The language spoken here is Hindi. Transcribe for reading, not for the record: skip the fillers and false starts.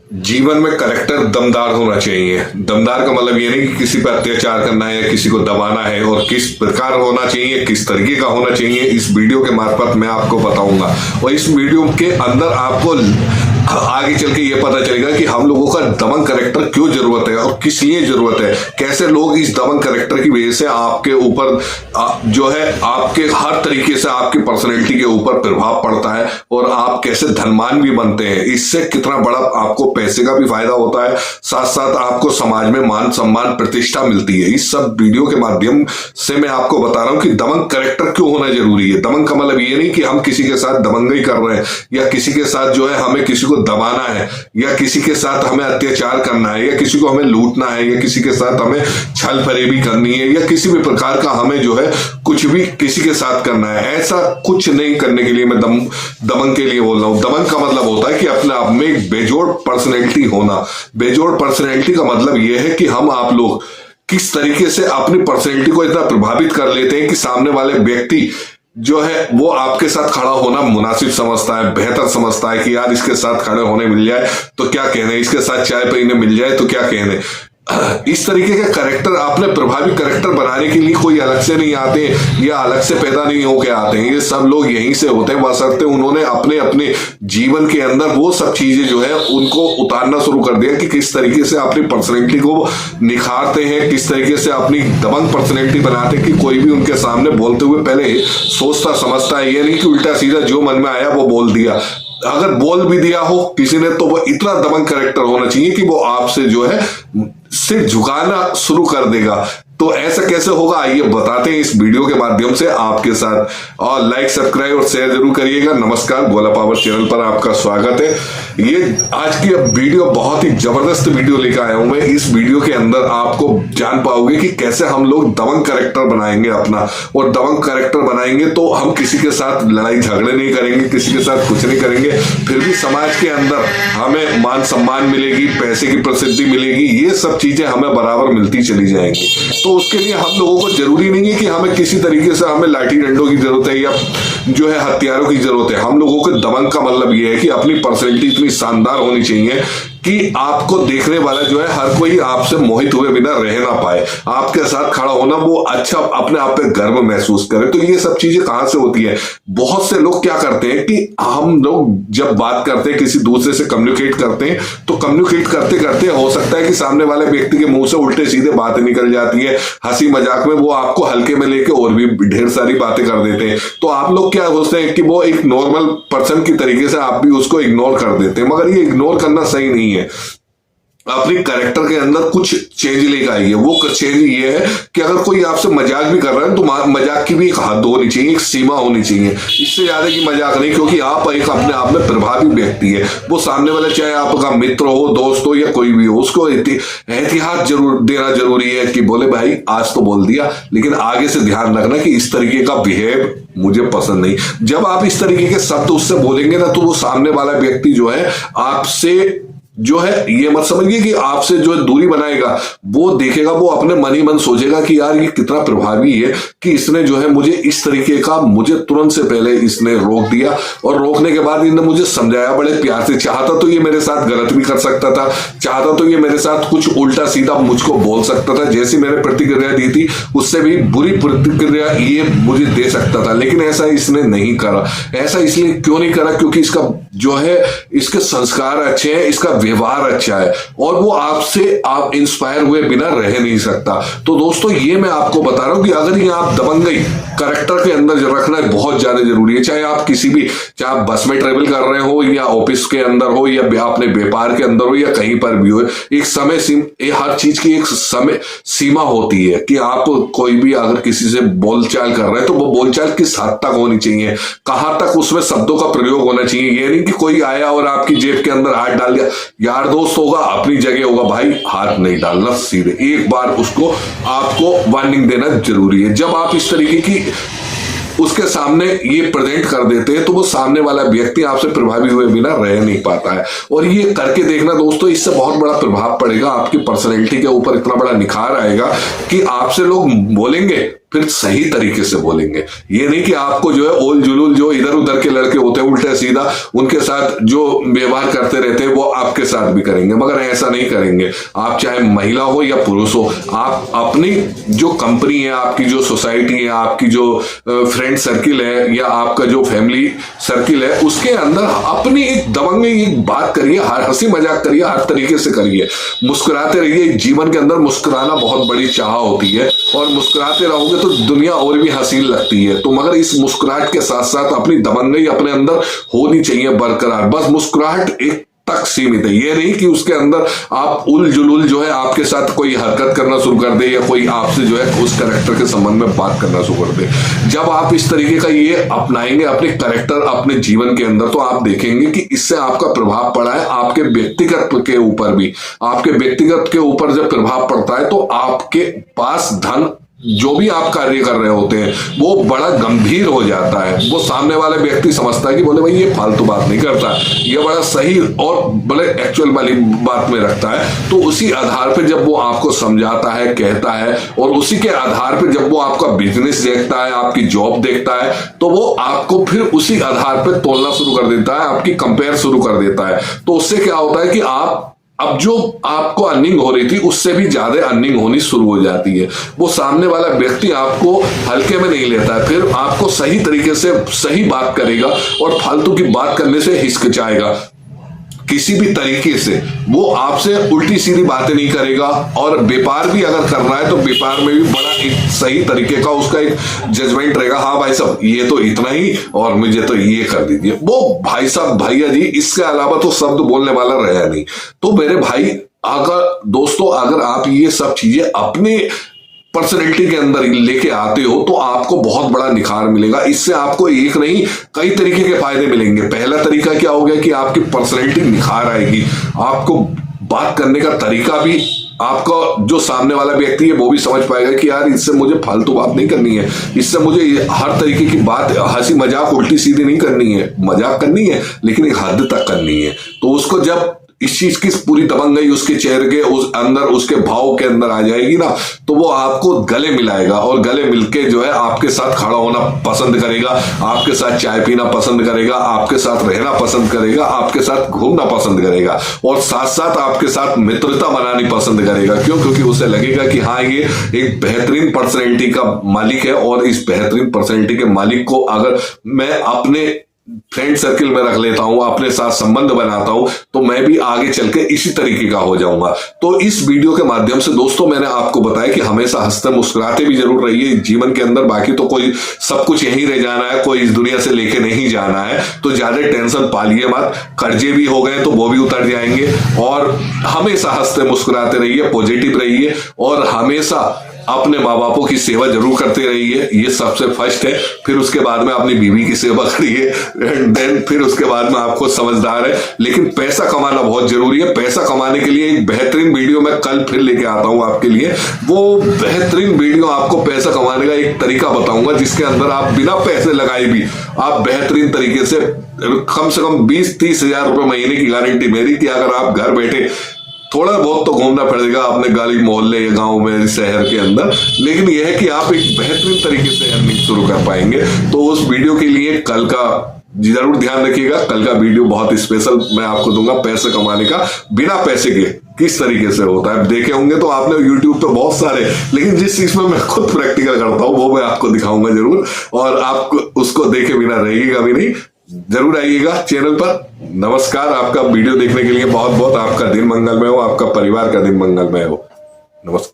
जीवन में करेक्टर दमदार होना चाहिए। दमदार का मतलब ये नहीं कि किसी पर अत्याचार करना है या किसी को दबाना है, और किस प्रकार होना चाहिए, किस तरीके का होना चाहिए, इस वीडियो के मार्फत मैं आपको बताऊंगा। और इस वीडियो के अंदर आपको आगे चल के ये पता चलेगा कि हम लोगों का दबंग करेक्टर क्यों जरूरत है और किस लिए जरूरत है, कैसे लोग इस दबंग करेक्टर की वजह से आपके ऊपर जो है आपके हर तरीके से आपकी पर्सनैलिटी के ऊपर प्रभाव पड़ता है और आप कैसे धनवान भी बनते हैं। इससे कितना बड़ा आपको पैसे का भी फायदा होता है, साथ साथ आपको समाज में मान सम्मान प्रतिष्ठा मिलती है। इस सब वीडियो के माध्यम से मैं आपको बता रहा हूं कि दबंग करेक्टर क्यों होना जरूरी है। दबंग का मतलब ये नहीं कि हम किसी के साथ दबंगई कर रहे हैं या किसी के साथ जो है हमें किसी को दबाना है या किसी के साथ हमें अत्याचार करना है या किसी को हमें लूटना है या किसी के साथ हमें छल फरेबी करनी है या किसी भी प्रकार का हमें जो है कुछ भी किसी के साथ करना है। ऐसा कुछ नहीं करने के लिए मैं दबंग के लिए बोल रहा हूं। दबंग का मतलब होता है कि अपने आप में एक बेजोड़ पर्सनैलिटी होना। बेजोड़ पर्सनैलिटी का मतलब यह है कि हम आप लोग किस तरीके से अपनी पर्सनैलिटी को इतना प्रभावित कर लेते हैं कि सामने वाले व्यक्ति जो है वो आपके साथ खड़ा होना मुनासिब समझता है, बेहतर समझता है कि यार इसके साथ खड़े होने मिल जाए तो क्या कहने, इसके साथ चाय पीने मिल जाए तो क्या कहने। इस तरीके के करेक्टर आपने प्रभावी करेक्टर बनाने के लिए कोई अलग से नहीं आते या अलग से पैदा नहीं होके आते हैं। ये सब लोग यहीं से होते हैं, बशर्ते उन्होंने अपने अपने जीवन के अंदर वो सब चीजें जो है उनको उतारना शुरू कर दिया कि किस तरीके से अपनी पर्सनैलिटी को निखारते हैं, किस तरीके से अपनी दबंग पर्सनैलिटी बनाते हैं कि कोई भी उनके सामने बोलते हुए पहले सोचता समझता है। ये नहीं कि उल्टा सीधा जो मन में आया वो बोल दिया। अगर बोल भी दिया हो किसी ने तो वो इतना दबंग करेक्टर होना चाहिए कि वो आपसे जो है सिर झुकाना शुरू कर देगा। तो ऐसा कैसे होगा आइए बताते हैं इस वीडियो के माध्यम से आपके साथ। और लाइक सब्सक्राइब और शेयर जरूर करिएगा। नमस्कार, गोला पावर चैनल पर आपका स्वागत है। ये आज की वीडियो बहुत ही जबरदस्त वीडियो लेकर आया हूं मैं। इस वीडियो के अंदर आपको जान पाओगे कि कैसे हम लोग दबंग करेक्टर बनाएंगे अपना, और दबंग करेक्टर बनाएंगे तो हम किसी के साथ लड़ाई झगड़े नहीं करेंगे, किसी के साथ कुछ नहीं करेंगे, फिर भी समाज के अंदर हमें मान सम्मान मिलेगी, पैसे की प्रसिद्धि मिलेगी, ये सब चीजें हमें बराबर मिलती चली जाएंगी। तो उसके लिए हम लोगों को जरूरी नहीं है कि हमें किसी तरीके से हमें लाठी डंडों की जरूरत है या जो है हथियारों की जरूरत है। हम लोगों को दबंग का मतलब यह है कि अपनी पर्सनैलिटी इतनी शानदार होनी चाहिए कि आपको देखने वाला जो है हर कोई आपसे मोहित हुए बिना रह ना पाए, आपके साथ खड़ा होना वो अच्छा अपने आप पे गर्व महसूस करे। तो ये सब चीजें कहां से होती है? बहुत से लोग क्या करते हैं कि हम लोग जब बात करते हैं, किसी दूसरे से कम्युनिकेट करते हैं, तो कम्युनिकेट करते करते हो सकता है कि सामने वाले व्यक्ति के मुंह से उल्टे सीधे बातें निकल जाती है। हंसी मजाक में वो आपको हल्के में लेके और भी ढेर सारी बातें कर देते हैं। तो आप लोग क्या सोचते हैं कि वो एक नॉर्मल पर्सन की तरीके से आप भी उसको इग्नोर कर देते हैं, मगर ये इग्नोर करना सही नहीं है। अपने कैरेक्टर के अंदर कुछ चेंज लेकर आइए। वो चेंज ये है कि अगर कोई आपसे मजाक भी कर रहा है तो मजाक की भी एक हद होनी चाहिए, एक सीमा होनी चाहिए, इससे ज्यादा की मजाक नहीं, क्योंकि आप एक अपने आप में प्रभावी व्यक्ति है। वो सामने वाला चाहे आपका मित्र हो, दोस्त हो या कोई भी हो, उसको एहतियात जरूर देना जरूरी है कि बोले भाई आज तो बोल दिया, लेकिन आगे से ध्यान रखना कि इस तरीके का बिहेव मुझे पसंद नहीं। जब आप इस तरीके के शब्द उससे बोलेंगे ना तो वो सामने वाला व्यक्ति जो है आपसे जो है ये मत समझिए कि आपसे जो है दूरी बनाएगा, वो देखेगा, वो अपने मन ही मन सोचेगा कि यार ये कितना प्रभावी है कि इसने जो है मुझे इस तरीके का, मुझे तुरंत से पहले इसने रोक दिया और रोकने के बाद इन्होंने मुझे समझाया बड़े प्यार से। चाहता तो ये मेरे साथ गलत भी कर सकता था, चाहता तो ये मेरे साथ कुछ उल्टा सीधा मुझको बोल सकता था, जैसी मैंने प्रतिक्रिया दी थी उससे भी बुरी प्रतिक्रिया ये मुझे दे सकता था, लेकिन ऐसा इसने नहीं करा। ऐसा इसलिए क्यों नहीं करा? क्योंकि इसका जो है इसके संस्कार अच्छे हैं, इसका व्यवहार अच्छा है और वो आपसे आप इंस्पायर हुए बिना रह नहीं सकता। तो दोस्तों ये मैं आपको बता रहा हूं कि अगर ये आप दबंगई करेक्टर के अंदर रखना बहुत ज्यादा जरूरी है। चाहे आप किसी भी, चाहे आप बस में ट्रेवल कर रहे हो या ऑफिस के अंदर हो या अपने व्यापार के अंदर हो या कहीं पर भी हो, एक समय हर चीज की एक समय सीमा होती है कि आप कोई भी अगर किसी से बोलचाल कर रहे हैं तो वो बोलचाल किस हद तक होनी चाहिए, कहां तक उसमें शब्दों का प्रयोग होना चाहिए। ये नहीं कि कोई आया और आपकी जेब के अंदर हाथ डाल दिया, यार दोस्त होगा अपनी जगह होगा, भाई हाथ नहीं डालना, सीधे एक बार उसको आपको वार्निंग देना जरूरी है। जब आप इस तरीके की उसके सामने ये प्रेजेंट कर देते हैं तो वो सामने वाला व्यक्ति आपसे प्रभावी हुए बिना रह नहीं पाता है। और ये करके देखना दोस्तों, इससे बहुत बड़ा प्रभाव पड़ेगा, आपकी पर्सनैलिटी के ऊपर इतना बड़ा निखार आएगा कि आपसे लोग बोलेंगे फिर सही तरीके से बोलेंगे। ये नहीं कि आपको जो है ओल जुलूल जो इधर उधर के लड़के होते हैं उल्टा सीधा उनके साथ जो व्यवहार करते रहते हैं वो आपके साथ भी करेंगे, मगर ऐसा नहीं करेंगे। आप चाहे महिला हो या पुरुष हो, आप अपनी जो कंपनी है, आपकी जो सोसाइटी है, आपकी जो फ्रेंड सर्किल है या आपका जो फैमिली सर्किल है, उसके अंदर अपनी एक दबंगई एक बात करिए, हर हंसी मजाक करिए, हर तरीके से करिए, मुस्कुराते रहिए। जीवन के अंदर मुस्कुराना बहुत बड़ी चाह होती है और मुस्कुराते रहोगे तो दुनिया और भी हसीन लगती है। तो मगर इस मुस्कुराहट के साथ साथ अपनी दबंगई अपने अंदर होनी चाहिए बरकरार। बस मुस्कुराहट एक तक सीमित है, ये नहीं कि उसके अंदर आप उल जुलूल जो है आपके साथ कोई हरकत करना शुरू कर दे या कोई आपसे जो है उस कैरेक्टर के संबंध में बात करना शुरू कर दे। जब आप इस तरीके का ये अपनाएंगे अपने कैरेक्टर अपने जीवन के अंदर, तो आप देखेंगे कि इससे आपका प्रभाव पड़ा है आपके व्यक्तिगत के ऊपर भी। आपके व्यक्तिगत के ऊपर जब प्रभाव पड़ता है तो आपके पास धन जो भी आप कार्य कर रहे होते हैं वो बड़ा गंभीर हो जाता है। वो सामने वाले व्यक्ति समझता है कि बोले भाई ये फालतू बात नहीं करता, ये बड़ा सही और बड़े एक्चुअल वाली बात में रखता है। तो उसी आधार पर जब वो आपको समझाता है, कहता है, और उसी के आधार पर जब वो आपका बिजनेस देखता है, आपकी जॉब देखता है, तो वो आपको फिर उसी आधार पर तोलना शुरू कर देता है, आपकी कंपेयर शुरू कर देता है। तो उससे क्या होता है कि आप अब जो आपको अर्निंग हो रही थी उससे भी ज्यादा अर्निंग होनी शुरू हो जाती है। वो सामने वाला व्यक्ति आपको हल्के में नहीं लेता है, फिर आपको सही तरीके से सही बात करेगा और फालतू की बात करने से हिचकिचाएगा किसी भी तरीके से। वो आपसे उल्टी सीधी बातें नहीं करेगा और व्यापार भी अगर कर रहा है तो व्यापार में भी बड़ा एक सही तरीके का उसका एक जजमेंट रहेगा। हाँ भाई साहब ये तो इतना ही और मुझे तो ये कर दीजिए। वो भाई साहब भैया जी इसके अलावा तो शब्द बोलने वाला रहा नहीं। तो मेरे भाई अगर दोस्तों अगर आप ये सब चीजें अपने पर्सनैलिटी के अंदर लेके आते हो तो आपको बहुत बड़ा निखार मिलेगा। इससे आपको एक नहीं कई तरीके के फायदे मिलेंगे। पहला तरीका क्या हो गया कि आपकी पर्सनैलिटी निखार आएगी, आपको बात करने का तरीका भी आपका जो सामने वाला व्यक्ति है वो भी समझ पाएगा कि यार इससे मुझे फालतू बात नहीं करनी है, इससे मुझे हर तरीके की बात हंसी मजाक उल्टी सीधी नहीं करनी है। मजाक करनी है लेकिन एक हद तक करनी है। तो उसको जब इस चीज की पूरी दबंगई उसके चेहरे के उस अंदर उसके भाव के अंदर आ जाएगी ना, तो वो आपको गले मिलाएगा और गले मिलके जो है आपके साथ खड़ा होना पसंद करेगा, आपके साथ चाय पीना पसंद करेगा, आपके साथ रहना पसंद करेगा, आपके साथ घूमना पसंद करेगा और साथ साथ आपके साथ मित्रता बनानी पसंद करेगा। क्यों? क्योंकि उसे लगेगा कि हाँ ये एक बेहतरीन पर्सनैलिटी का मालिक है और इस बेहतरीन पर्सनैलिटी के मालिक को अगर मैं अपने फ्रेंड सर्किल में रख लेता हूं, अपने साथ संबंध बनाता हूं, तो मैं भी आगे चल के इसी तरीके का हो जाऊंगा। तो इस वीडियो के माध्यम से दोस्तों मैंने आपको बताया कि हमेशा हंसते मुस्कुराते भी जरूर रहिए जीवन के अंदर। बाकी तो कोई सब कुछ यहीं रह जाना है, कोई इस दुनिया से लेके नहीं जाना है। तो ज्यादा टेंशन पालिए मत, कर्जे भी हो गए तो वो भी उतर जाएंगे। और हमेशा हंसते मुस्कुराते रहिए, पॉजिटिव रहिए और हमेशा अपने माँ बापों की सेवा जरूर करते रहिए। ये सबसे फर्स्ट है। फिर उसके बाद में अपनी बीवी की सेवा करिए एंड देन फिर उसके बाद में आपको समझदार है। लेकिन पैसा कमाना बहुत जरूरी है। पैसा कमाने के लिए एक बेहतरीन वीडियो मैं कल फिर लेके आता हूं आपके लिए। वो बेहतरीन वीडियो आपको पैसा कमाने का एक तरीका बताऊंगा जिसके अंदर आप बिना पैसे लगाए भी आप बेहतरीन तरीके से कम 20-30 हजार रुपए महीने की गारंटी मेरी कि अगर आप घर बैठे थोड़ा बहुत तो घूमना पड़ेगा अपने गली मोहल्ले या गांव में शहर के अंदर, लेकिन यह है कि आप एक बेहतरीन तरीके से अर्निंग शुरू कर पाएंगे। तो उस वीडियो के लिए कल का जरूर ध्यान रखिएगा। कल का वीडियो बहुत स्पेशल मैं आपको दूंगा पैसे कमाने का बिना पैसे के किस तरीके से होता है। देखे होंगे तो आपने YouTube पे बहुत सारे, लेकिन जिस चीज में मैं खुद प्रैक्टिकल करता हूं वो मैं आपको दिखाऊंगा जरूर और आपको उसको देखे बिना रहेगा भी नहीं। जरूर आइएगा चैनल पर। नमस्कार, आपका वीडियो देखने के लिए बहुत बहुत। आपका दिन मंगलमय हो, आपका परिवार का दिन मंगलमय हो। नमस्कार।